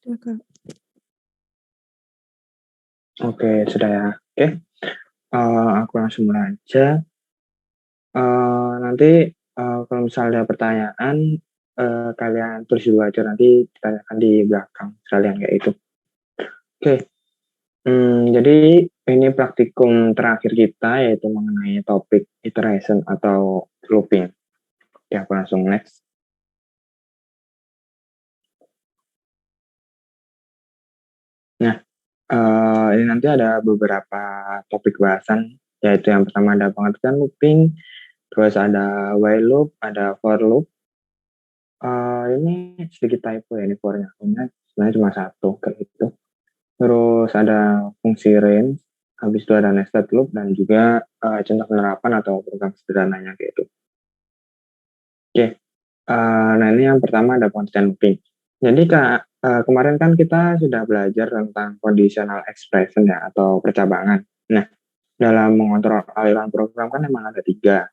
Sudah, Kak. Oke, sudah ya. Oke, aku langsung mulai aja. Nanti, kalau misalnya ada pertanyaan, kalian tulis dulu aja, nanti ditanyakan di belakang sekalian, kayak itu. Oke, jadi ini praktikum terakhir kita, yaitu mengenai topik iteration atau looping. Oke, aku langsung next. Nah, ini nanti ada beberapa topik bahasan, yaitu yang pertama ada pengertian looping, terus ada while loop, ada for loop. Ini sedikit typo ya, ini for-nya. Sebenarnya cuma satu, kayak gitu. Terus ada fungsi range, habis itu ada nested loop, dan juga contoh penerapan atau program sederhananya, kayak itu. Oke, nah ini yang pertama ada pengertian looping. Jadi kemarin kan kita sudah belajar tentang conditional expression ya, atau percabangan. Nah, dalam mengontrol aliran program kan memang ada tiga.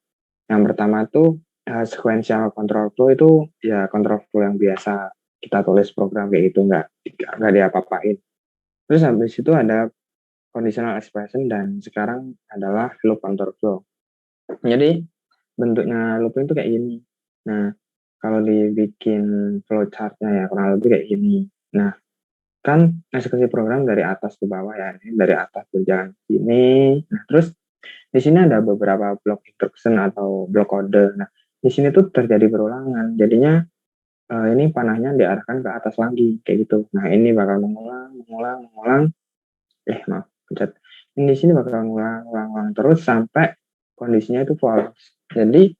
Yang pertama tuh sequential control flow, itu ya control flow yang biasa kita tulis program kayak itu, nggak diapa-apain. Terus habis itu ada conditional expression, dan sekarang adalah loop control flow. Jadi bentuknya loop itu kayak gini. Nah, kalau dibikin flowchartnya ya kurang lebih kayak gini. Nah, kan eksekusi program dari atas ke bawah ya, ini dari atas berjalan sini. Nah, terus di sini ada beberapa blok instruction atau blok kode. Nah, di sini tuh terjadi berulangan. Jadinya ini panahnya diarahkan ke atas lagi, kayak gitu. Nah, ini bakal mengulang. Maaf, pencet. Ini di sini bakal mengulang terus sampai kondisinya itu false. Jadi,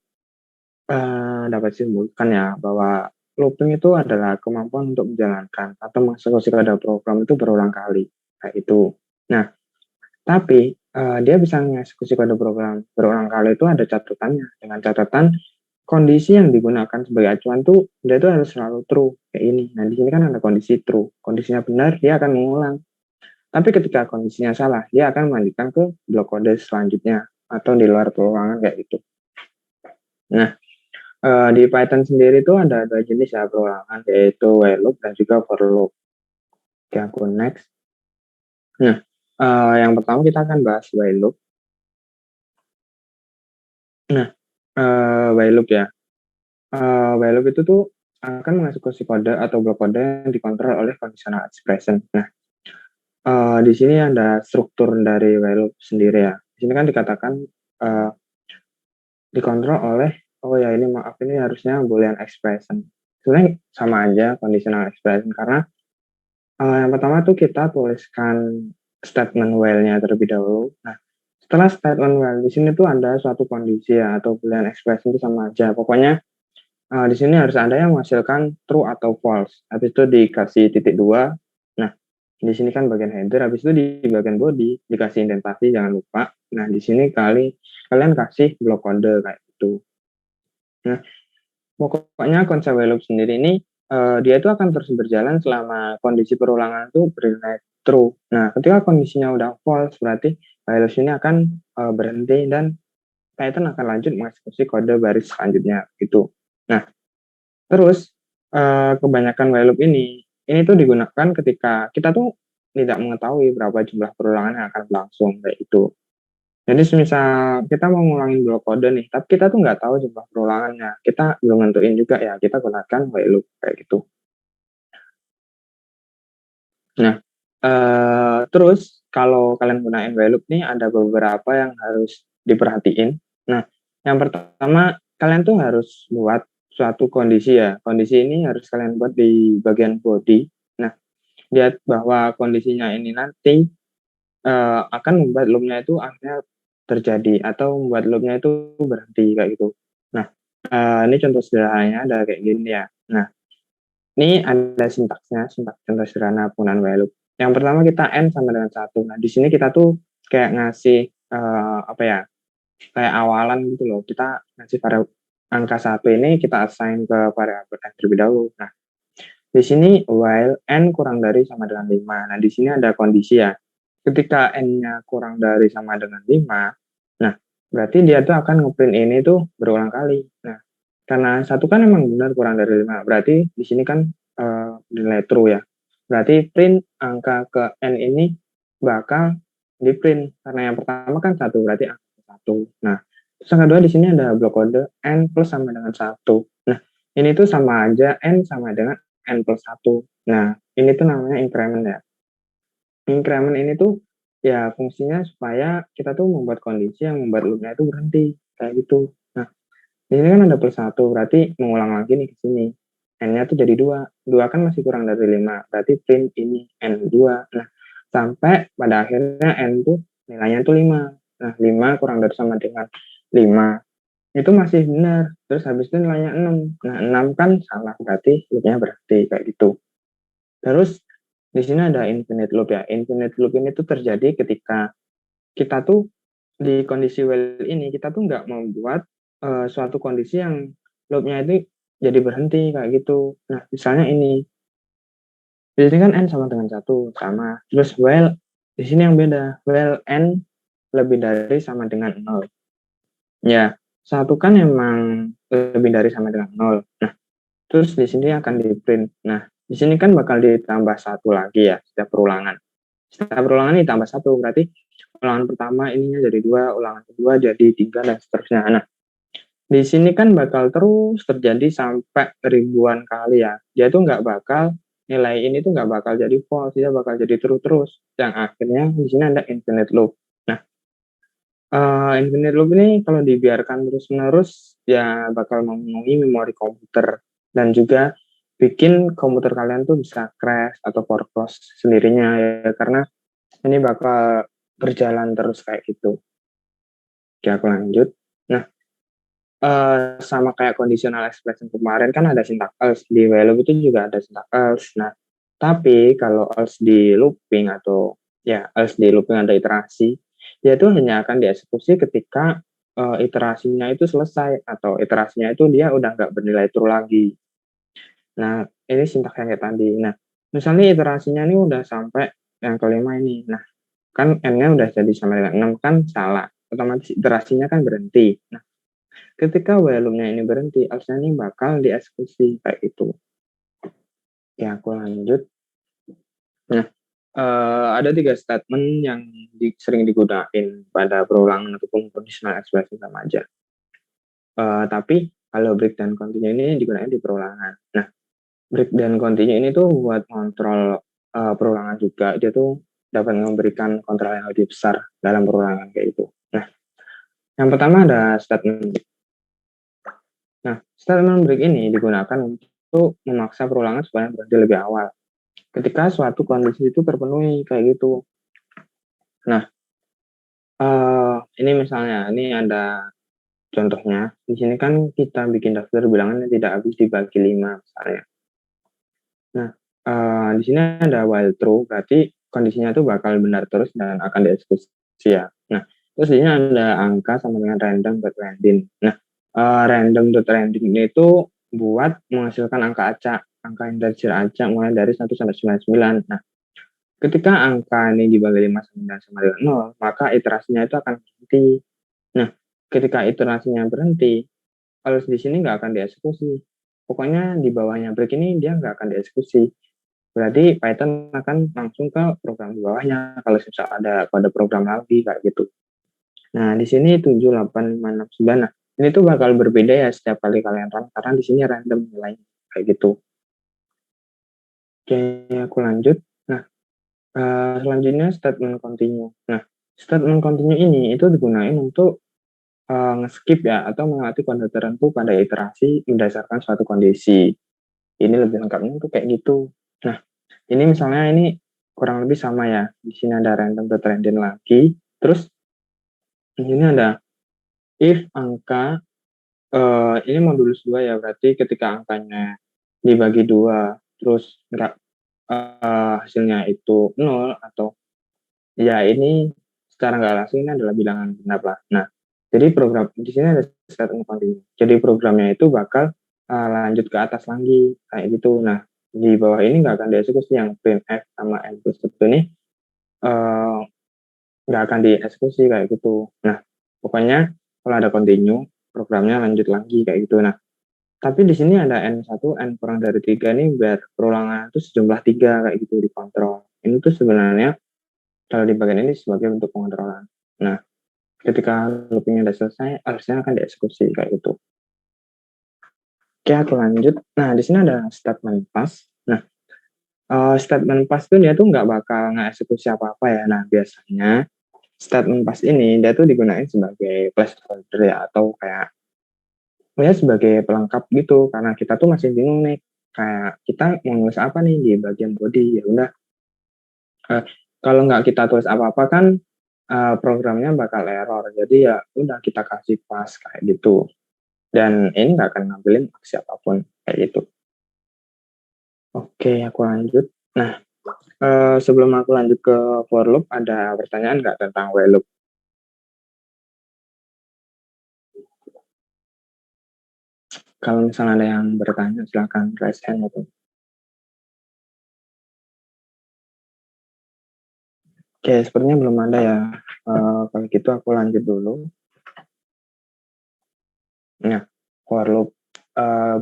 dapat simpulkan ya bahwa looping itu adalah kemampuan untuk menjalankan atau mengeksekusi kode program itu berulang kali, kayak itu. Nah, tapi dia bisa mengeksekusi kode program berulang kali itu ada catatannya. Dengan catatan kondisi yang digunakan sebagai acuan tuh dia itu harus selalu true kayak ini. Nah, di sini kan ada kondisi true. Kondisinya benar, dia akan mengulang. Tapi ketika kondisinya salah, dia akan melanjutkan ke blok kode selanjutnya atau di luar peluangan, kayak gitu. Nah, di Python sendiri itu ada dua jenis ya perulangan, yaitu while loop dan juga for loop. Oke, aku next. Nah, yang pertama kita akan bahas while loop. Nah, while loop ya. While loop itu tuh akan mengeksekusi kode atau blok kode yang dikontrol oleh conditional expression. Nah, di sini ada struktur dari while loop sendiri ya. Di sini kan dikatakan dikontrol oleh, ini harusnya boolean expression. Sebenarnya sama aja conditional expression, karena yang pertama tuh kita tuliskan statement while-nya terlebih dahulu. Nah, setelah statement while di sini tuh ada suatu kondisi ya, atau boolean expression itu sama aja. Pokoknya di sini harus ada yang menghasilkan true atau false. Habis itu dikasih titik dua. Nah, di sini kan bagian header. Habis itu di bagian body dikasih indentasi, jangan lupa. Nah, di sini kalian kasih blok kode kayak gitu. Nah, pokoknya konsep while loop sendiri ini dia itu akan terus berjalan selama kondisi perulangan itu bernilai true. Nah, ketika kondisinya udah false, berarti while loop ini akan berhenti dan Python akan lanjut mengeksekusi kode baris selanjutnya gitu. Nah, terus kebanyakan while loop ini tuh digunakan ketika kita tuh tidak mengetahui berapa jumlah perulangan yang akan berlangsung, kayak itu. Jadi misal kita mau ngulangin blok kode nih, tapi kita tuh nggak tahu jumlah perulangannya. Kita belum nentuin juga ya, kita gunakan while loop kayak gitu. Nah, terus kalau kalian gunain while loop nih ada beberapa yang harus diperhatiin. Nah, yang pertama kalian tuh harus buat suatu kondisi ya. Kondisi ini harus kalian buat di bagian body. Nah, lihat bahwa kondisinya ini nanti akan membuat loopnya itu akhirnya terjadi atau membuat loopnya itu berhenti kayak gitu. Nah, ini contoh sederhananya ada kayak gini ya. Nah, ini ada sintaksnya, sintaks contoh sederhana penggunaan while loop. Yang pertama kita n sama dengan 1. Nah, di sini kita tuh kayak ngasih kayak awalan gitu loh. Kita ngasih angka 1 ini kita assign ke variabel n terlebih dahulu. Nah, di sini while n kurang dari sama dengan 5. Nah, di sini ada kondisi ya. Ketika n-nya kurang dari sama dengan 5, nah berarti dia tuh akan ngeprint ini tuh berulang kali. Nah, karena 1 kan emang benar kurang dari 5, berarti di sini kan nilai true ya. berarti print angka ke n ini bakal di print karena yang pertama kan 1, berarti angka 1. Nah, terus yang kedua di sini ada blok kode n plus sama dengan 1. Nah, ini tuh sama aja n sama dengan n plus 1. Nah, ini tuh namanya increment ya. Increment ini tuh ya fungsinya supaya kita tuh membuat kondisi yang membuat loopnya itu berhenti kayak gitu. Nah, di sini kan ada plus 1, berarti mengulang lagi nih ke sini. N-nya tuh jadi 2. 2 kan masih kurang dari 5, berarti print ini N2. Nah, sampai pada akhirnya N tuh nilainya tuh 5. Nah, 5 kurang dari sama dengan 5. Itu masih benar. Terus habis itu nilainya 6. Nah, 6 kan salah, berarti loopnya berhenti kayak gitu. Terus di sini ada infinite loop ya. Infinite loop ini tuh terjadi ketika kita tuh di kondisi while ini kita tuh nggak membuat suatu kondisi yang loopnya itu jadi berhenti kayak gitu. Nah, misalnya ini, di sini kan n sama dengan 1, sama. Terus while di sini yang beda, while n lebih dari sama dengan 0. Ya, 1 kan emang lebih dari sama dengan 0. Nah, terus di sini akan di print. Nah, di sini kan bakal ditambah 1 lagi ya setiap perulangan. Setiap perulangan ditambah 1, berarti ulangan pertama ininya jadi 2, ulangan kedua jadi 3, dan seterusnya. Nah, di sini kan bakal terus terjadi sampai ribuan kali ya. Dia tuh nggak bakal, nilai ini tuh nggak bakal jadi false, dia bakal jadi true terus. Yang akhirnya di sini ada infinite loop. Nah, infinite loop ini kalau dibiarkan terus-menerus, ya bakal memenuhi memori komputer. Dan juga bikin komputer kalian tuh bisa crash atau foreclose sendirinya ya. Karena ini bakal berjalan terus kayak gitu. Oke, aku lanjut. Nah, sama kayak conditional expression kemarin kan ada syntax else, di while loop itu juga ada syntax else. Nah, tapi kalau else di looping atau ya else di looping ada iterasi, dia itu hanya akan dieksekusi ketika iterasinya itu selesai atau iterasinya itu dia udah nggak bernilai true lagi. Nah, ini syntax yang kayak tadi. Nah, misalnya iterasinya ini udah sampai yang kelima ini. Nah, kan n-nya udah jadi sama dengan 6 kan salah. Otomatis iterasinya kan berhenti. Nah, ketika while loop-nya ini berhenti, else-nya ini bakal dieksekusi kayak itu. Ya, aku lanjut. Nah, ada 3 statement yang sering digunakan pada perulangan ataupun conditional expression sama aja. Tapi kalau break dan continue ini digunakan di perulangan. Nah, break dan continue ini tuh buat kontrol perulangan juga. Dia tuh dapat memberikan kontrol yang lebih besar dalam perulangan kayak itu. Nah, yang pertama ada statement break. Nah, statement break ini digunakan untuk memaksa perulangan supaya berhenti lebih awal. Ketika suatu kondisi itu terpenuhi kayak gitu. Nah, ini misalnya, ini ada contohnya. Di sini kan kita bikin daftar bilangan yang tidak habis dibagi 5 misalnya. Nah, di sini ada while true, berarti kondisinya itu bakal benar terus dan akan dieksekusi ya. Nah, terus di sini ada angka sama dengan random.random. Nah, random.random itu buat menghasilkan angka acak, angka integer acak mulai dari 1 sampai 99. Nah, ketika angka ini dibagi 5 sama dengan 0, maka iterasinya itu akan berhenti. Nah, ketika iterasinya berhenti, kalau di sini nggak akan dieksekusi. Pokoknya di bawahnya break ini dia nggak akan dieksekusi. Berarti Python akan langsung ke program di bawahnya kalau misal ada kode program lagi kayak gitu. Nah, di sini 7, 8, 5, 6, 9. Nah, ini tuh bakal berbeda ya setiap kali kalian run karena di sini random nilainya kayak gitu. Oke, aku lanjut. Nah, selanjutnya statement continue. Nah, statement continue ini itu digunakan untuk nge-skip ya atau melewati kode tertentu pada iterasi berdasarkan suatu kondisi. Ini lebih lengkapnya tuh kayak gitu. Nah, ini misalnya ini kurang lebih sama ya. Di sini ada random.random lagi. Terus di sini ada if angka ini modulus 2 ya, berarti ketika angkanya dibagi 2 terus enggak hasilnya itu 0 atau ya ini secara nggak langsung ini adalah bilangan genap lah. Nah, jadi program di sini ada statement continue. Jadi programnya itu bakal lanjut ke atas lagi kayak gitu. Nah, di bawah ini nggak akan dieksekusi yang printf sama n plus 1 ini eh, nggak akan dieksekusi kayak gitu. Nah, pokoknya kalau ada continue, programnya lanjut lagi kayak gitu. Nah, Tapi di sini ada N1, N kurang dari 3 nih biar perulangan itu sejumlah 3 kayak gitu dikontrol. Ini tuh sebenarnya kalau di bagian ini sebagai bentuk pengontrolan. Nah, ketika loopingnya udah selesai, harusnya akan dieksekusi kayak gitu. Oke, aku lanjut. Nah, di sini ada statement pass. Nah, statement pass tuh dia tuh nggak bakal ngeksekusi apa-apa ya. Nah, biasanya statement pass ini dia tuh digunakan sebagai placeholder ya, atau kayak ya sebagai pelengkap gitu, karena kita tuh masih bingung nih, kayak kita mau nulis apa nih di bagian body. Ya udah, eh, kalau nggak kita tulis apa-apa kan programnya bakal error, jadi ya udah kita kasih pas kayak gitu, dan ini nggak akan ngambilin aksi apapun kayak gitu. Oke, aku lanjut. Nah, sebelum aku lanjut ke for loop, ada pertanyaan nggak tentang while loop? Kalau misalnya ada yang bertanya, silahkan raise hand gitu. Oke, sepertinya belum ada ya. Kalau gitu aku lanjut dulu. Nah, for loop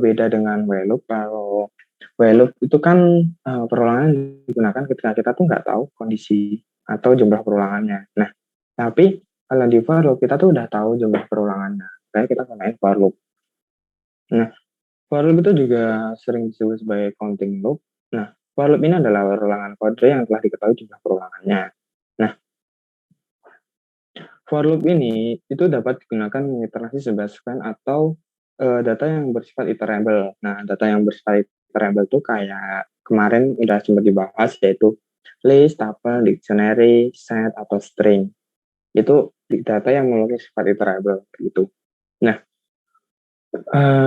beda dengan while loop. Kalau while loop itu kan perulangan digunakan ketika kita tuh nggak tahu kondisi atau jumlah perulangannya. Nah, tapi kalau di for loop kita tuh udah tahu jumlah perulangannya. Kayak kita gunain for loop. Nah, for loop itu juga sering disebut sebagai counting loop. Nah, for loop ini adalah perulangan kode yang telah diketahui jumlah perulangannya. Nah, for loop ini itu dapat digunakan mengiterasi sebuah sequence atau data yang bersifat iterable. Nah, data yang bersifat iterable itu kayak kemarin udah sempat dibahas, yaitu list, tuple, dictionary, set, atau string. Itu data yang memiliki sifat iterable gitu. Nah,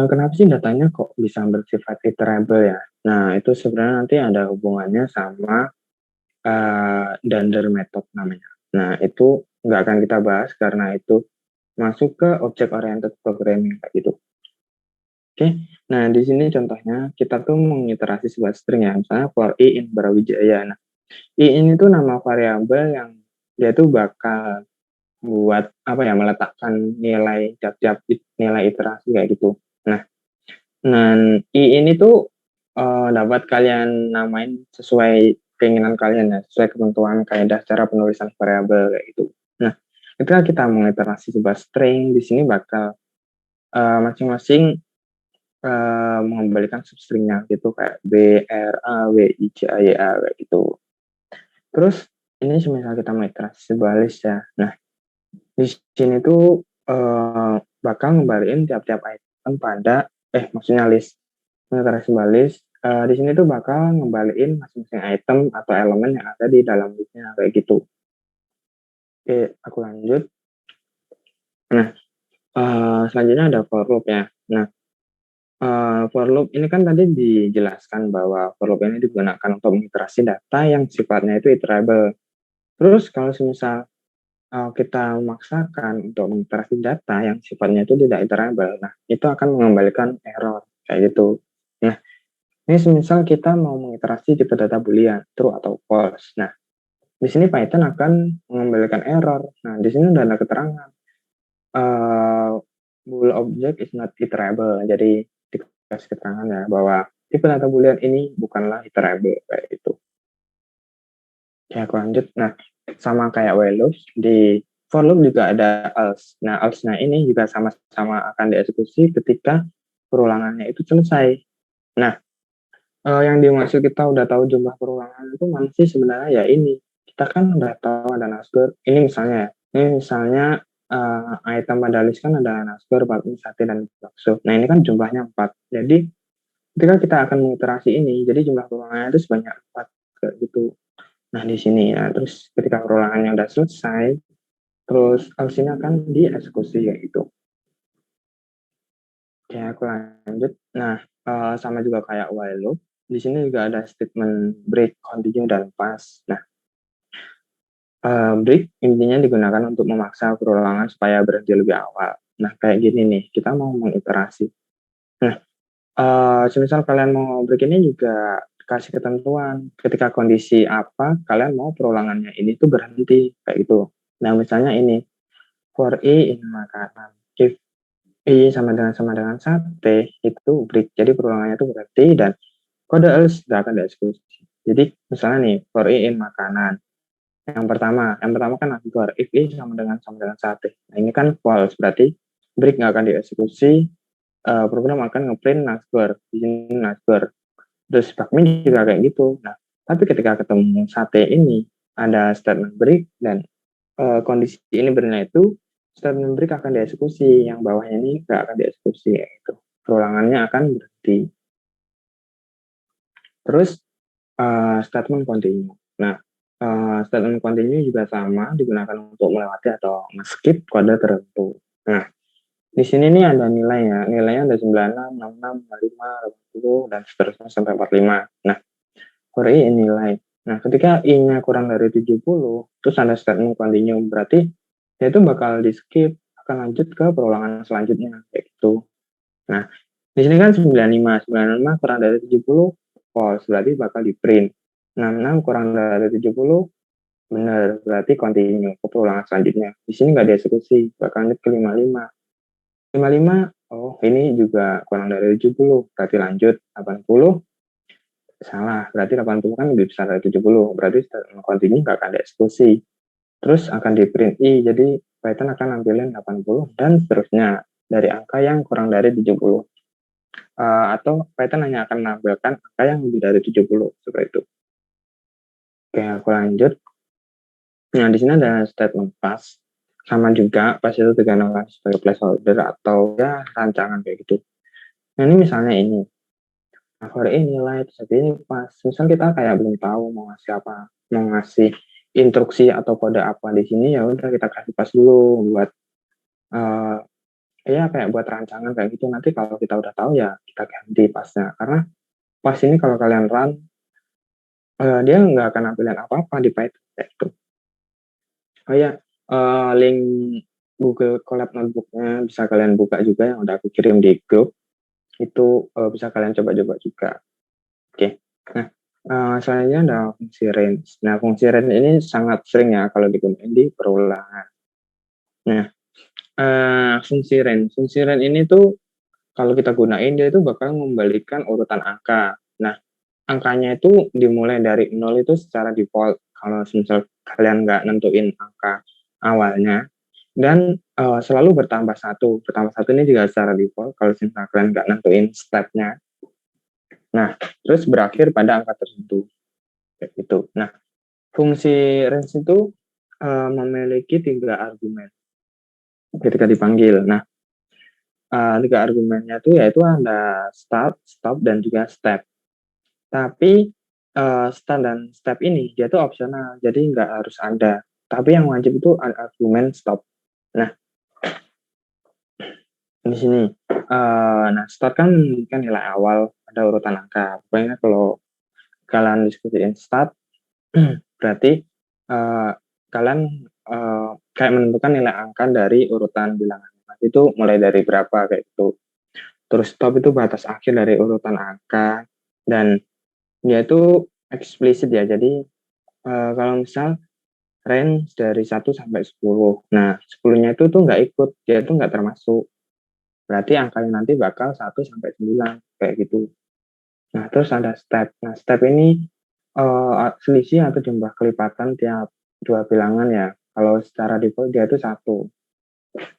kenapa sih datanya kok bisa bersifat iterable ya? Nah, itu sebenarnya nanti ada hubungannya sama Dunder method namanya. Nah, itu nggak akan kita bahas karena itu masuk ke object oriented programming kayak gitu. Oke, nah di sini contohnya kita tuh mengiterasi sebuah string ya, misalnya for i in Brawijaya. Nah, i ini tuh nama variabel yang dia tuh bakal buat apa ya, meletakkan nilai tiap-tiap nilai iterasi kayak gitu. Nah, dan i ini tuh dapat kalian namain sesuai keinginan kalian ya, sesuai ketentuan kaidah cara penulisan variabel kayak gitu. Nah, ketika kita mengiterasi sebuah string, di sini bakal masing-masing mengembalikan substringnya gitu, kayak B, R, A, W, I, J, A, Y, A kayak gitu. Terus ini semisal kita mengiterasi sebuah list ya. Nah, di sini tuh bakal ngembaliin tiap-tiap item pada maksudnya list. Mengiterasi sebuah list, di sini tuh bakal ngembaliin masing-masing item atau elemen yang ada di dalam listnya kayak gitu. Oke, aku lanjut. Nah, selanjutnya ada for loop ya. Nah, for loop ini kan tadi dijelaskan bahwa for loop ini digunakan untuk mengiterasi data yang sifatnya itu iterable. Terus kalau misal kita memaksakan untuk mengiterasi data yang sifatnya itu tidak iterable, nah itu akan mengembalikan error kayak gitu. Nah, ini semisal kita mau mengiterasi tipe data boolean true atau false. Nah, di sini Python akan mengembalikan error. Nah, di sini udah ada keterangan bool object is not iterable. Jadi dikasih keterangan ya bahwa tipe data boolean ini bukanlah iterable kayak itu. Oke, aku lanjut. Nah, sama kayak while loop, di for loop juga ada else. Nah, else-nya ini juga sama-sama akan dieksekusi ketika perulangannya itu selesai. Nah, yang dimaksud kita udah tahu jumlah perulangan itu mana sih sebenarnya, ya ini. Kita kan udah tahu ada Nashgor. Ini misalnya item pada list kan ada Nashgor, Bakmi, Sate, dan bakso. Nah, ini kan jumlahnya 4. Jadi, ketika kita akan mengiterasi ini, jadi jumlah perulangannya itu sebanyak 4 kayak gitu. Nah, di sini ya, terus ketika perulangannya udah selesai, terus else ini akan dieksekusi kayak gitu. Oke, aku lanjut. Nah, sama juga kayak while loop, di sini juga ada statement break, continue, dan pass. Nah, break intinya digunakan untuk memaksa perulangan supaya berhenti lebih awal. Nah, kayak gini nih, kita mau mengiterasi. Nah, semisal kalian mau break ini juga kasih ketentuan ketika kondisi apa kalian mau perulangannya ini tuh berhenti kayak gitu. Nah, misalnya ini for i in makanan, if I sama dengan sate itu break. Jadi perulangannya itu berarti dan kode else nggak akan dieksekusi. Jadi misalnya nih for i in makanan. Yang pertama kan Akbar. If i sama dengan sate. Nah ini kan false berarti break nggak akan dieksekusi. Program akan ngeprint Nasbar. Di sini Nasbar. Terus bakmi juga kayak gitu. Nah tapi ketika ketemu sate ini ada statement break dan kondisi ini benar itu statement break akan dieksekusi. Yang bawahnya ini nggak akan dieksekusi. Yaitu perulangannya akan berhenti. Terus statement continue. Nah, statement continue juga sama digunakan untuk melewati atau skip kode tertentu. Nah, di sini nih ada nilai ya. Nilainya ada 96, 66, 55, 80, dan seterusnya sampai 45. Nah, for i nilai. Nah, ketika i-nya kurang dari 70, terus ada statement continue. Berarti dia itu bakal di skip, akan lanjut ke perulangan selanjutnya. Kayak gitu. Nah, di sini kan 95. 95 kurang dari 70, false. Berarti bakal di print. 66 kurang dari 70, benar. Berarti continue ke perulangan selanjutnya. Di sini nggak dieksekusi. Bakal lanjut ke 55. 55, oh ini juga kurang dari 70. Berarti lanjut. 80, salah. Berarti 80 kan lebih besar dari 70. Berarti continue nggak akan dieksekusi. Terus akan di print i. Jadi Python akan nampilin 80 dan seterusnya dari angka yang kurang dari 70. Atau Python hanya akan menampilkan angka yang lebih dari 70 seperti itu. Oke, aku lanjut. Nah, di sini ada statement pass. Sama juga, pass itu digunakan sebagai placeholder atau ya rancangan kayak gitu. Nah, ini misalnya ini. Nah, for ini nilai jadi ini pas. Misal kita kayak belum tahu mau ngasih apa, mau ngasih instruksi atau kode apa di sini, ya udah kita kasih pas dulu buat ya kayak buat rancangan kayak gitu. Nanti kalau kita udah tahu ya kita ganti pasnya. Karena pas ini kalau kalian run dia nggak akan nampilin apa-apa di Python kayak gitu. Oh ya, link Google Colab Notebook-nya bisa kalian buka juga yang udah aku kirim di grup. Itu bisa kalian coba-coba juga. Oke. Nah, selanjutnya ada fungsi range. Nah, fungsi range ini sangat sering ya kalau digunakan di perulangan. Nah, fungsi range ini tuh kalau kita gunain dia itu bakal membalikan urutan angka. Nah, angkanya itu dimulai dari 0 itu secara default. Kalau misal kalian nggak nentuin angka awalnya, dan selalu bertambah satu. Bertambah satu ini juga secara default kalau misal kalian nggak nentuin stepnya. Nah, terus berakhir pada angka tertentu. Kayak gitu. Nah, fungsi range itu memiliki 3 argumen ketika dipanggil. Nah, 3 argumennya itu yaitu ada start, stop, dan juga step. Tapi start dan step ini dia tuh opsional, jadi nggak harus ada. Tapi yang wajib itu argumen stop. Nah, di sini, nah start kan nilai awal ada urutan angka. Pokoknya kalau kalian diskusiin start, berarti kalian kayak menentukan nilai angka dari urutan bilangan. Itu mulai dari berapa kayak gitu. Terus stop itu batas akhir dari urutan angka dan dia itu eksplisit ya. Jadi kalau misal range dari 1 sampai 10. Nah, 10-nya itu tuh nggak ikut, dia itu nggak termasuk. Berarti angkanya nanti bakal 1 sampai 9 kayak gitu. Nah, terus ada step. Nah, step ini selisih atau jumlah kelipatan tiap dua bilangan ya. Kalau secara default dia itu 1.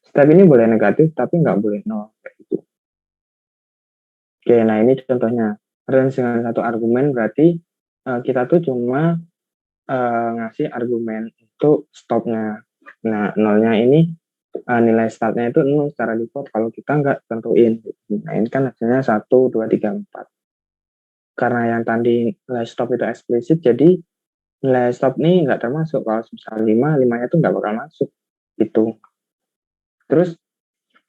Step ini boleh negatif tapi nggak boleh 0 kayak gitu. Oke, nah ini contohnya. Range dengan satu argumen berarti kita tuh cuma ngasih argumen untuk stopnya. Nah, nolnya ini nilai startnya itu 0 secara default kalau kita nggak tentuin. Nah, ini kan hasilnya 1, 2, 3, 4. Karena yang tadi nilai stop itu eksplisit, jadi nilai stop ini nggak termasuk. Kalau misalnya 5, 5-nya itu nggak bakal masuk. Gitu. Terus,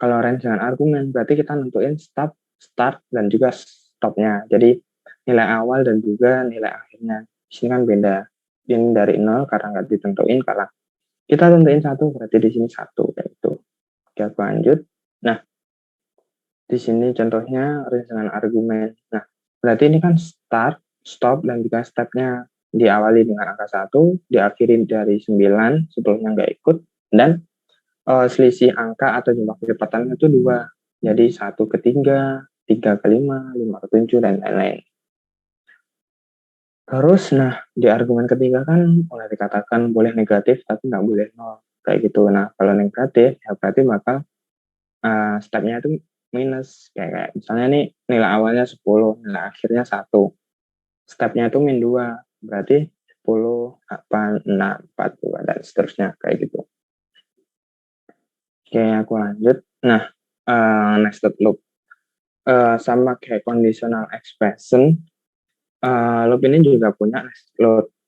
kalau range dengan argumen, berarti kita nentuin stop, start, dan juga stopnya. Jadi, nilai awal dan juga nilai akhirnya. Di sini kan beda. Ini dari 0 karena nggak ditentuin, karena kita tentuin 1, berarti di sini 1. Kayak gitu. Oke, aku lanjut. Nah, di sini contohnya range dengan argumen. Nah, berarti ini kan start, stop, dan juga stepnya diawali dengan angka 1, diakhiri dari 9, sebelumnya nggak ikut, dan selisih angka atau jumlah kelipatannya itu 2. Jadi 1 ke 3, 3 ke 5, 5 ke 7, dan lain-lain. Terus, nah, di argumen ketiga kan boleh dikatakan boleh negatif tapi nggak boleh nol. Kayak gitu. Nah, kalau negatif, ya berarti bakal stepnya itu minus. Kayak misalnya nih, nilai awalnya 10, nilai akhirnya 1. Stepnya itu min 2. Berarti 10, 8, 6, 4, 2, dan seterusnya. Kayak gitu. Oke, aku lanjut. Nah, nested loop. Sama kayak conditional expression, loop ini juga punya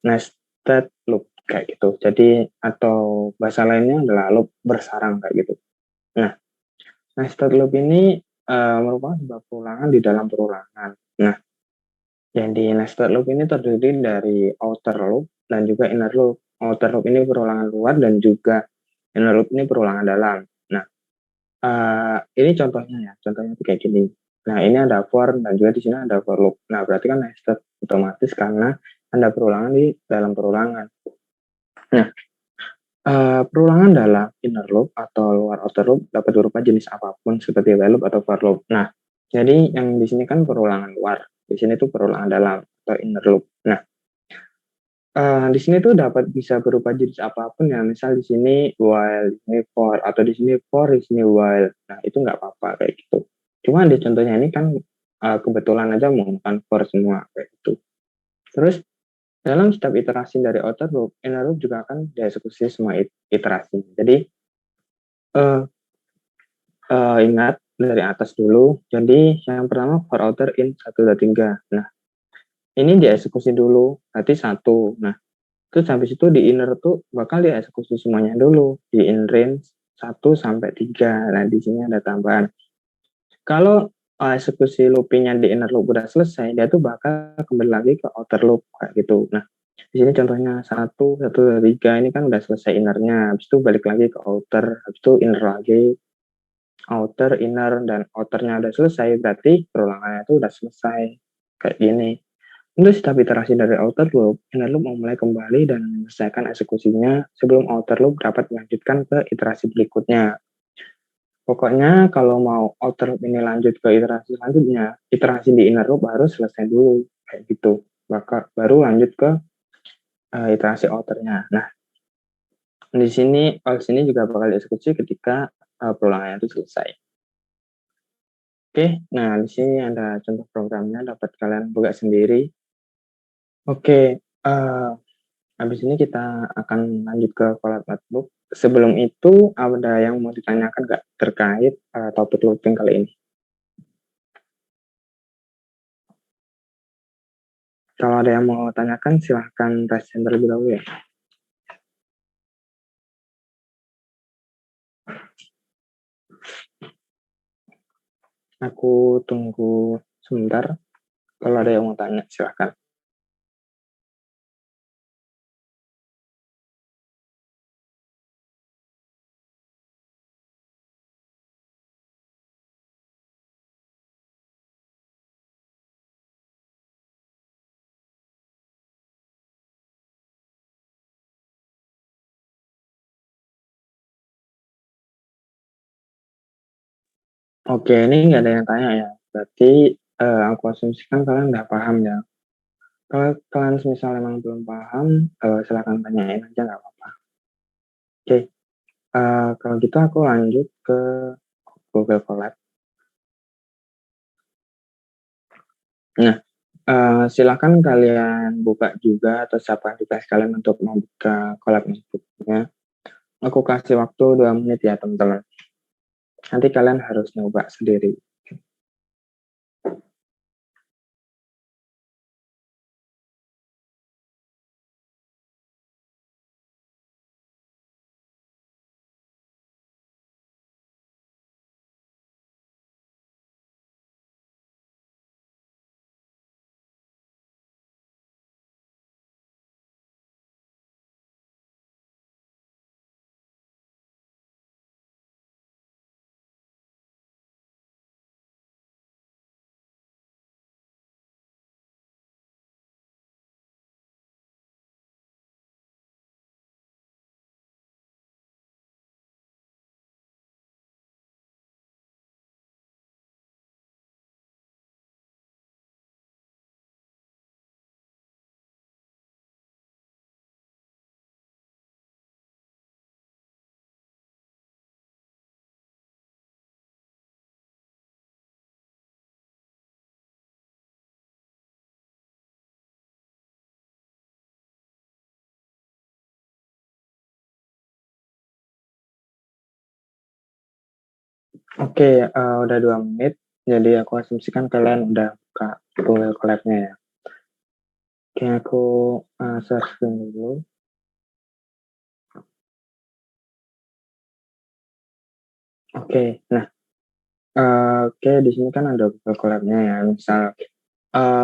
nested loop kayak gitu. Jadi atau bahasa lainnya adalah loop bersarang kayak gitu. Nah, nested loop ini merupakan sebuah perulangan di dalam perulangan. Nah, yang di nested loop ini terdiri dari outer loop dan juga inner loop. Outer loop ini perulangan luar dan juga inner loop ini perulangan dalam. Nah, ini contohnya ya. Contohnya itu kayak gini. Nah, ini ada for dan juga di sini ada for loop. Nah, berarti kan nested otomatis karena ada perulangan di dalam perulangan. Nah, perulangan dalam inner loop atau luar outer loop dapat berupa jenis apapun seperti while loop atau for loop. Nah, jadi yang di sini kan perulangan luar, di sini tuh perulangan dalam atau inner loop. Nah, di sini tuh dapat bisa berupa jenis apapun ya. Misal di sini while, di sini for, atau di sini for, di sini while. Nah, itu nggak apa-apa kayak gitu. Cuma di contohnya ini kan kebetulan aja menggunakan for semua kayak gitu. Terus dalam setiap iterasi dari outer loop, inner loop juga akan dieksekusi semua iterasi. Jadi ingat dari atas dulu. Jadi yang pertama for outer in 1, 2, 3. Nah, ini dieksekusi dulu, berarti 1. Nah, terus habis itu di inner tuh bakal dieksekusi semuanya dulu. Di in range 1 sampai 3. Nah, di sini ada tambahan. Kalau eksekusi loopingnya di inner loop udah selesai, dia tuh bakal kembali lagi ke outer loop kayak gitu. Nah, di sini contohnya 1, 1, 2, 3 ini kan udah selesai innernya, habis itu balik lagi ke outer, habis itu inner lagi, outer, inner, dan outernya udah selesai, berarti perulangannya itu udah selesai kayak gini. Untuk setiap iterasi dari outer loop, inner loop memulai kembali dan menyelesaikan eksekusinya sebelum outer loop dapat melanjutkan ke iterasi berikutnya. Pokoknya kalau mau outer loop ini lanjut ke iterasi selanjutnya, iterasi di inner loop harus selesai dulu kayak gitu. Baru lanjut ke iterasi outernya. Nah, di sini juga bakal dieksekusi ketika perulangannya itu selesai. Oke, nah di sini ada contoh programnya, dapat kalian buka sendiri. Oke, habis ini kita akan lanjut ke collab notebook. Sebelum itu, ada yang mau ditanyakan nggak terkait topik looping kali ini? Kalau ada yang mau tanyakan, silahkan raise hand terlebih dahulu ya. Aku tunggu sebentar. Kalau ada yang mau tanya, silahkan. Oke, ini nggak ada yang tanya ya. Berarti aku asumsikan kalian udah paham ya. Kalau kalian misalnya memang belum paham, silahkan tanyain aja, nggak apa-apa. Oke, kalau gitu aku lanjut ke Google Colab. Nah, silakan kalian buka juga atau siapa device kalian untuk membuka Colab notebook-nya. Aku kasih waktu 2 menit ya teman-teman. Nanti kalian harus nyoba sendiri. Oke, udah 2 menit, jadi aku asumsikan kalian udah buka Google Colab-nya ya. Oke, aku, searching dulu. Oke, nah, oke di sini kan ada Google Colab-nya ya, misal,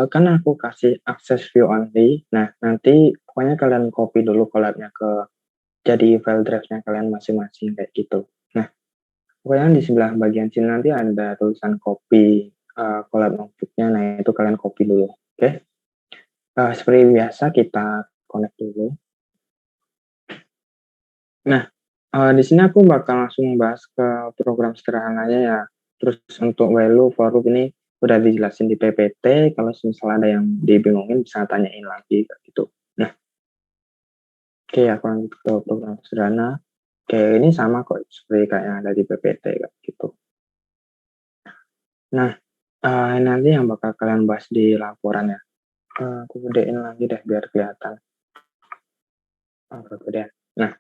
kan aku kasih akses view only, nah nanti pokoknya kalian copy dulu collab-nya ke jadi file drive-nya kalian masing-masing, kayak gitu. Nah, pokoknya di sebelah bagian sini nanti ada tulisan copy, collab notebook-nya, nah itu kalian copy dulu, oke? Seperti biasa kita connect dulu. Nah, di sini aku bakal langsung bahas ke program sederhananya ya. Terus untuk value for loop ini udah dijelasin di PPT, kalau misalnya ada yang dibingungin bisa tanyain lagi kayak gitu. Nah, oke aku lanjut ke program sederhana. Oke, ini sama kok seperti kayak yang ada di PPT kayak gitu. Nah, nanti yang bakal kalian bahas di laporan ya. Aku gedein lagi deh biar kelihatan. Kegedean. Nah,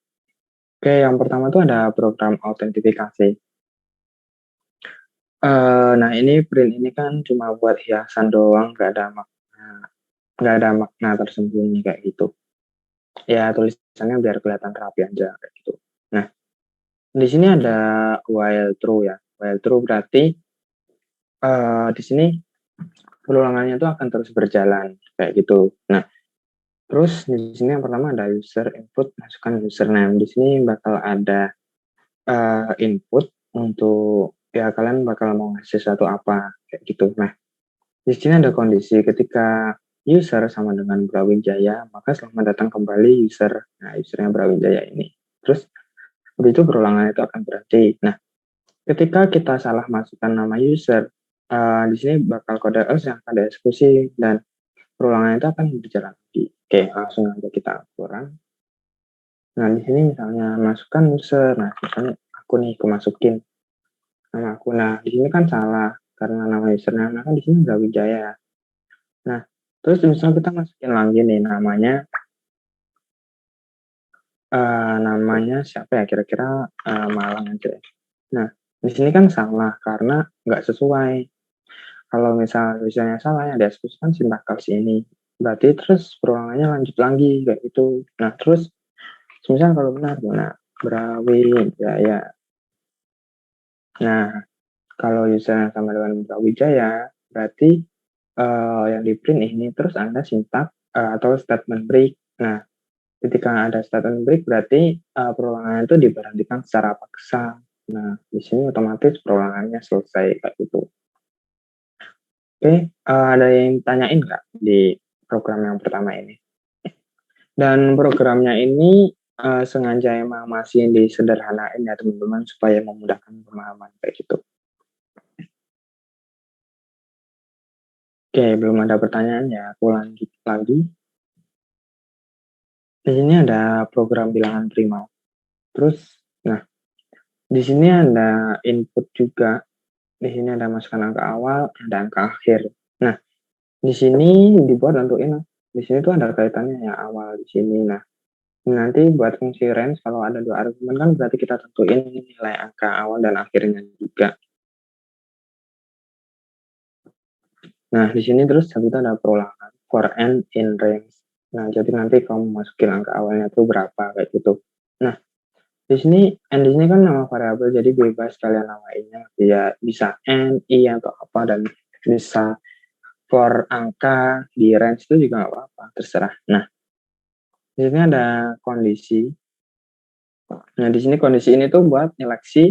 oke yang pertama tuh ada program autentifikasi. Nah ini print ini kan cuma buat hiasan doang, nggak ada makna tersembunyi kayak gitu. Ya tulisannya biar kelihatan rapi aja kayak gitu. Nah, di sini ada while true ya. While true berarti di sini perulangannya itu akan terus berjalan kayak gitu. Nah, terus di sini yang pertama ada user input, masukkan username. Di sini bakal ada input untuk ya kalian bakal mau ngasih sesuatu apa kayak gitu. Nah, di sini ada kondisi ketika user sama dengan Brawijaya, maka selamat datang kembali user. Nah, usernya Brawijaya ini. Terus begitu berulangan itu akan berhenti. Nah, ketika kita salah masukkan nama user, di sini bakal kode else yang akan dieksekusi dan perulangan itu akan berjalan lagi. Oke, langsung aja kita aturan. Nah, di sini misalnya masukkan user. Nah, misalnya aku nih, aku masukin nama aku. Nah, di sini kan salah karena nama usernya, nah kan di sini Brawijaya. Nah, terus misalnya kita masukin lagi nih namanya siapa ya kira-kira, Malang aja ya. Nah, di sini kan salah karena nggak sesuai. Kalau misalnya salah yang dieksekusi kan si bakal ini. Berarti terus perulangannya lanjut lagi kayak itu. Nah, terus semisal kalau benar gimana? Brawijaya. Nah, kalau usernya sama dengan Brawijaya, berarti yang di print ini terus Anda sintak atau statement break. Nah, ketika ada statement break berarti perulangan itu diberhentikan secara paksa. Nah, di sini otomatis perulangannya selesai kayak gitu. Oke, ada yang tanyain nggak di program yang pertama ini? Dan programnya ini sengaja emang masih disederhanain ya teman-teman supaya memudahkan pemahaman kayak gitu. Oke, belum ada pertanyaan ya, aku lanjut lagi. Di sini ada program bilangan prima. Terus, nah, di sini ada input juga. Di sini ada masukkan angka awal, ada angka akhir. Nah, di sini dibuat untuk ini. Di sini tuh ada kaitannya ya awal di sini. Nah, nanti buat fungsi range kalau ada 2 argumen kan berarti kita tentuin nilai angka awal dan akhirnya juga. Nah, di sini terus habis itu ada perulangan for n in range. Nah, jadi nanti kamu masukin angka awalnya tuh berapa kayak gitu. Nah, di sini n di sini kan nama variabel jadi bebas kalian namainnya ya bisa n, i atau apa dan bisa for angka di range itu juga nggak apa-apa, terserah. Nah, di sini ada kondisi. Nah, di sini kondisi ini tuh buat nyeleksi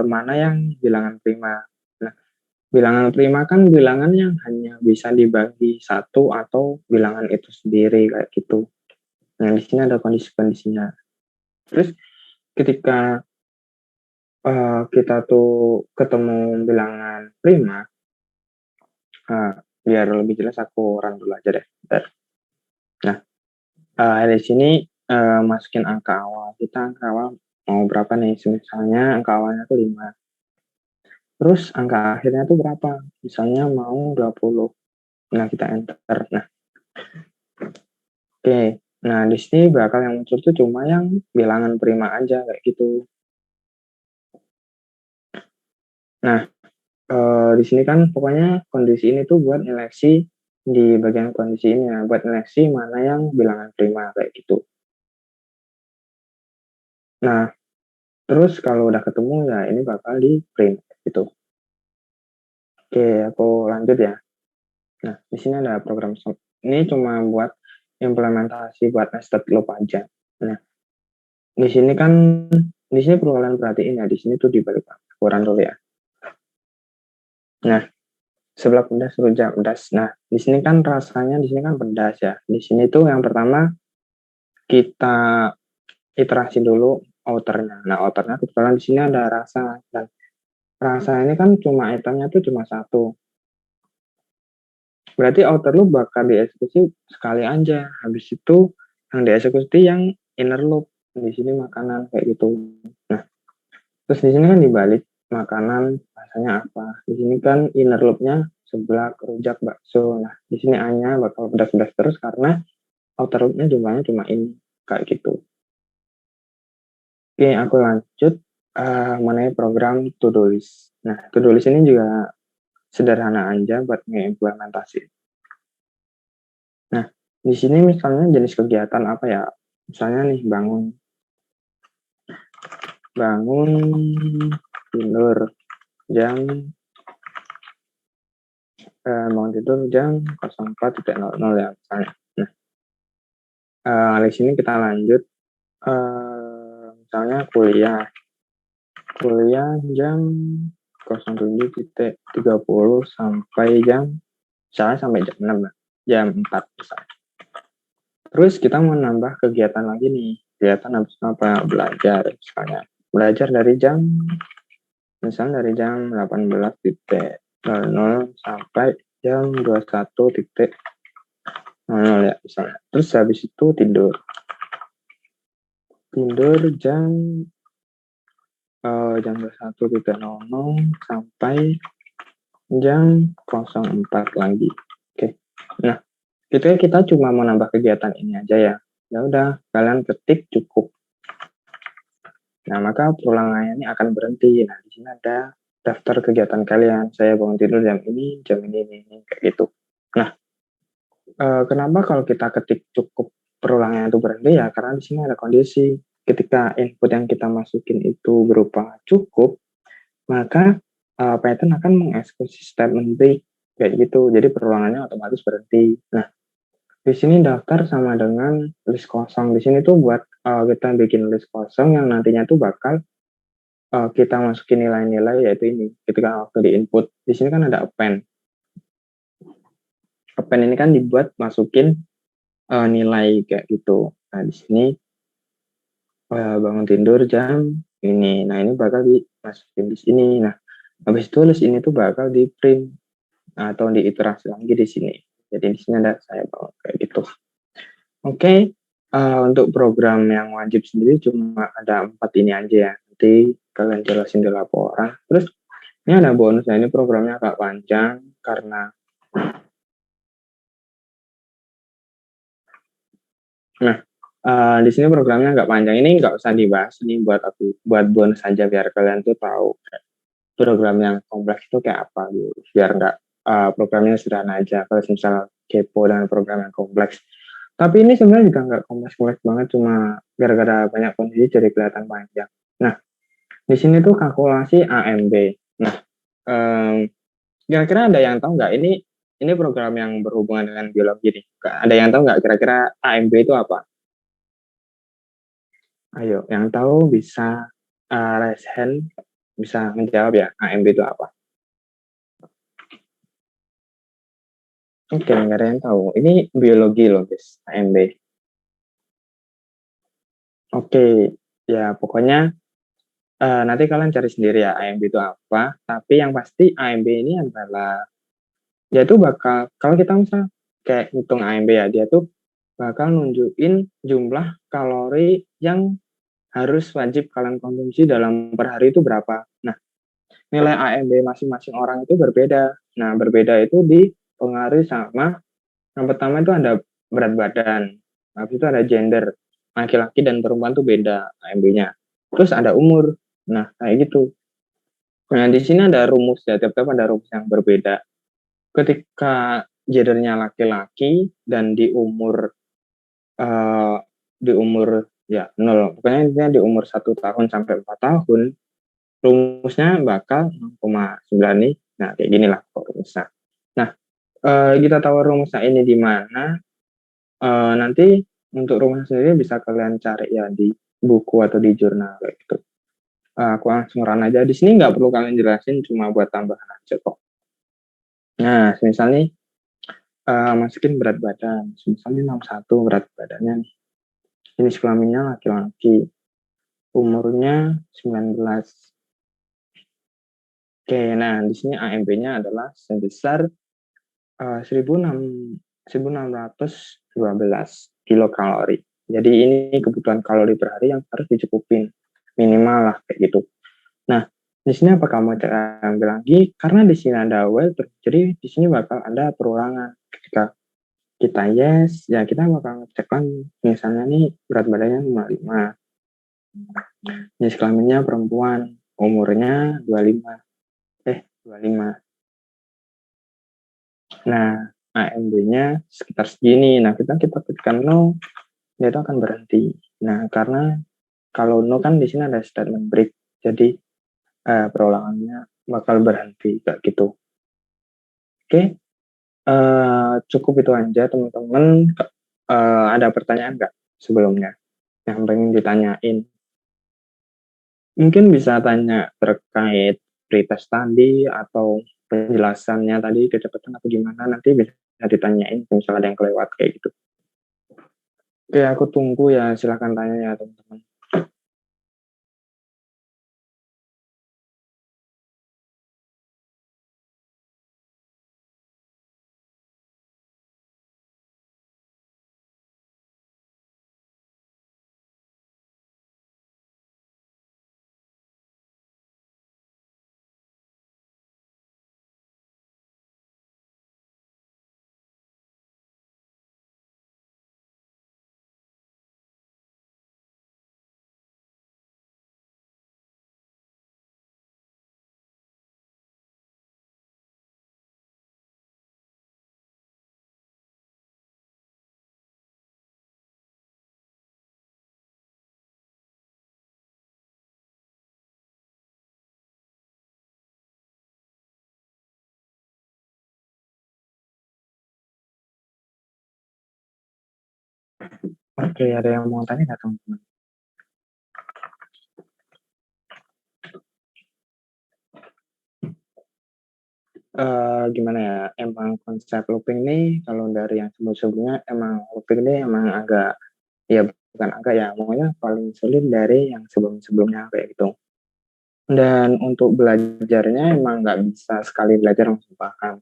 mana yang bilangan prima. Nah, bilangan prima kan bilangan yang hanya bisa dibagi satu atau bilangan itu sendiri kayak gitu. Nah, di sini ada kondisi-kondisinya. Terus ketika kita tuh ketemu bilangan prima, biar lebih jelas aku run dulu aja deh. Bentar. Nah, di sini masukin angka awal. Kita angka awal mau berapa nih? Misalnya angka awalnya tuh 5. Terus angka akhirnya tuh berapa? Misalnya mau 20. Nah, kita enter. Nah, oke. Nah, di sini bakal yang muncul tuh cuma yang bilangan prima aja kayak gitu. Nah, di sini kan pokoknya kondisi ini tuh buat nyeleksi di bagian kondisi ini ya, buat nyeleksi mana yang bilangan prima kayak gitu. Nah, terus kalau udah ketemu ya ini bakal di print gitu. Oke, aku lanjut ya. Nah, di sini ada program ini cuma buat implementasi buat nested loop aja. Nah, di sini kan di sini perlu kalian perhatiin ya, di sini tuh dibalik ukuran dulu ya. Nah, sebelah pedas rujak pedas. Nah, di sini kan rasanya di sini kan pedas ya. Di sini tuh yang pertama kita iterasi dulu outernya. Nah, outernya kebetulan di sini ada rasa dan rasa ini kan cuma itemnya tuh cuma satu. Berarti outer loop bakal dieksekusi sekali aja. Habis itu yang dieksekusi yang inner loop. Di sini makanan kayak gitu. Nah, terus di sini kan dibalik makanan rasanya apa. Di sini kan inner loopnya seblak, rujak, bakso. Nah, di sini A-nya bakal pedas-pedas terus karena outer loopnya jumlahnya cuma ini kayak gitu. Oke, aku lanjut mengenai program to-do list. Nah, to-do list ini juga sederhana aja buat mengimplementasi. Nah, di sini misalnya jenis kegiatan apa ya? Misalnya nih bangun tidur jam bangun tidur jam 04.00 ya misalnya. Nah, di sini kita lanjut misalnya kuliah jam 07.30 sampai jam 6 lah, jam 4 misalnya. Terus kita mau nambah kegiatan lagi nih, kegiatan habis apa? Belajar misalnya. Belajar dari jam 18.00 sampai jam 21.00 ya misalnya. Terus habis itu tidur jam 21.00 sampai jam 04 lagi. Oke. Nah, kita cuma mau nambah kegiatan ini aja ya. Ya udah, kalian ketik cukup. Nah, maka perulangannya ini akan berhenti. Nah, di sini ada daftar kegiatan kalian. Saya bangun tidur jam ini, kayak gitu. Nah, kenapa kalau kita ketik cukup perulangannya itu berhenti ya? Karena di sini ada kondisi. Ketika input yang kita masukin itu berupa cukup, maka Python akan mengeksekusi statement break kayak gitu. Jadi perulangannya otomatis berhenti. Nah, di sini daftar sama dengan list kosong. Di sini tuh buat kita bikin list kosong yang nantinya tuh bakal kita masukin nilai-nilai yaitu ini. Ketika waktu di input, di sini kan ada append. Append ini kan dibuat masukin nilai kayak gitu. Nah, di sini bangun tidur jam ini. Nah, ini bakal dimasukin di sini. Nah, habis itu list ini tuh bakal di print atau diiterasi lagi di sini. Jadi di sini ada saya bawa kayak gitu. Oke, untuk program yang wajib sendiri cuma ada 4 ini aja ya. Nanti kalian jelasin di laporan. Terus ini ada bonusnya, ini programnya agak panjang karena di sini programnya agak panjang. Ini nggak usah dibahas, ini buat bonus saja biar kalian tuh tahu program yang kompleks itu kayak apa gitu. Biar nggak programnya sederhana aja. Kalau misal kepo dengan program yang kompleks. Tapi ini sebenarnya juga nggak kompleks-kompleks banget, cuma gara-gara banyak kondisi jadi kelihatan panjang. Nah, di sini tuh kalkulasi AMB. Nah, kira-kira ada yang tahu nggak ini program yang berhubungan dengan biologi nih. Ada yang tahu nggak kira-kira AMB itu apa? Ayo, yang tahu bisa raise hand, bisa menjawab ya, AMB itu apa? Oke, nggak ada yang tahu. Ini biologi loh, guys, AMB. Oke, ya pokoknya nanti kalian cari sendiri ya AMB itu apa. Tapi yang pasti AMB ini adalah, dia tuh bakal, kalau kita misal kayak hitung AMB ya, dia tuh bakal nunjukin jumlah kalori yang harus wajib kalian konsumsi dalam per hari itu berapa. Nah, nilai AMB masing-masing orang itu berbeda. Nah, berbeda itu dipengaruhi sama, yang pertama itu ada berat badan, habis itu ada gender, laki-laki dan perempuan tuh beda AMB-nya. Terus ada umur, nah kayak gitu. Nah, di sini ada rumus ya, tiap-tiap ada rumus yang berbeda. Ketika gendernya laki-laki dan eh, di umur ya nol, pokoknya intinya di umur 1 tahun sampai 4 tahun, rumusnya bakal 0,9 nih. Nah, kayak gini lah rumusnya. Nah, kita tahu rumusnya ini di mana. Nanti untuk rumusnya sendiri bisa kalian cari ya di buku atau di jurnal kayak gitu. Aku langsung run aja. Di sini nggak perlu kalian jelasin, cuma buat tambahan aja kok. Nah, misalnya masukin berat badan. Misalnya 61 berat badannya nih. Jenis kelaminnya laki-laki. Umurnya 19. Oke, nah di sini AMB-nya adalah sebesar 1612 kilokalori. Jadi ini kebutuhan kalori per hari yang harus dicukupin minimal lah kayak gitu. Nah, di sini apa kamu ambil lagi? Karena di sini ada well, jadi di sini bakal ada perulangan. Ketika kita yes, ya kita bakal ngecek lagi. Misalnya nih berat badannya 55, jenis kelaminnya perempuan, umurnya 25. 25. Nah, AMB-nya sekitar segini. Nah, kita ketikkan no, dia itu akan berhenti. Nah, karena kalau no kan di sini ada statement break, jadi perulangannya bakal berhenti kayak gitu. Oke, cukup itu aja teman-teman. Ada pertanyaan nggak sebelumnya yang pengen ditanyain? Mungkin bisa tanya terkait pretest tadi atau penjelasannya tadi kecepatan atau gimana, nanti bisa ditanyain misalnya ada yang kelewat kayak gitu. Oke, aku tunggu ya, silahkan tanya ya teman-teman. Oke, ada yang mau tanya nggak teman-teman? Gimana ya, emang konsep looping ini kalau dari yang sebelum-sebelumnya emang looping ini emang agak, ya bukan agak ya, pokoknya paling sulit dari yang sebelum-sebelumnya kayak gitu. Dan untuk belajarnya emang nggak bisa sekali belajar langsung paham.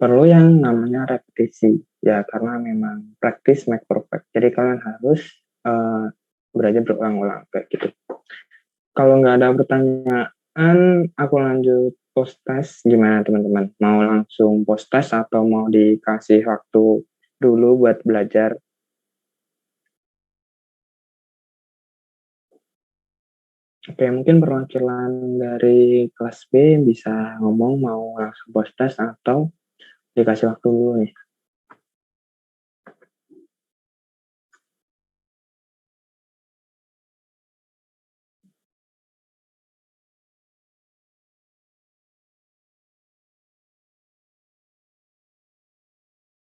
Perlu yang namanya repetisi, ya karena memang practice make perfect. Jadi kalian harus uh, belajar berulang-ulang kayak gitu. Kalau nggak ada pertanyaan, aku lanjut post test. Gimana teman-teman? Mau langsung post test atau mau dikasih waktu dulu buat belajar? Oke, mungkin perwakilan dari kelas B bisa ngomong mau langsung post test atau dikasih waktu dulu nih.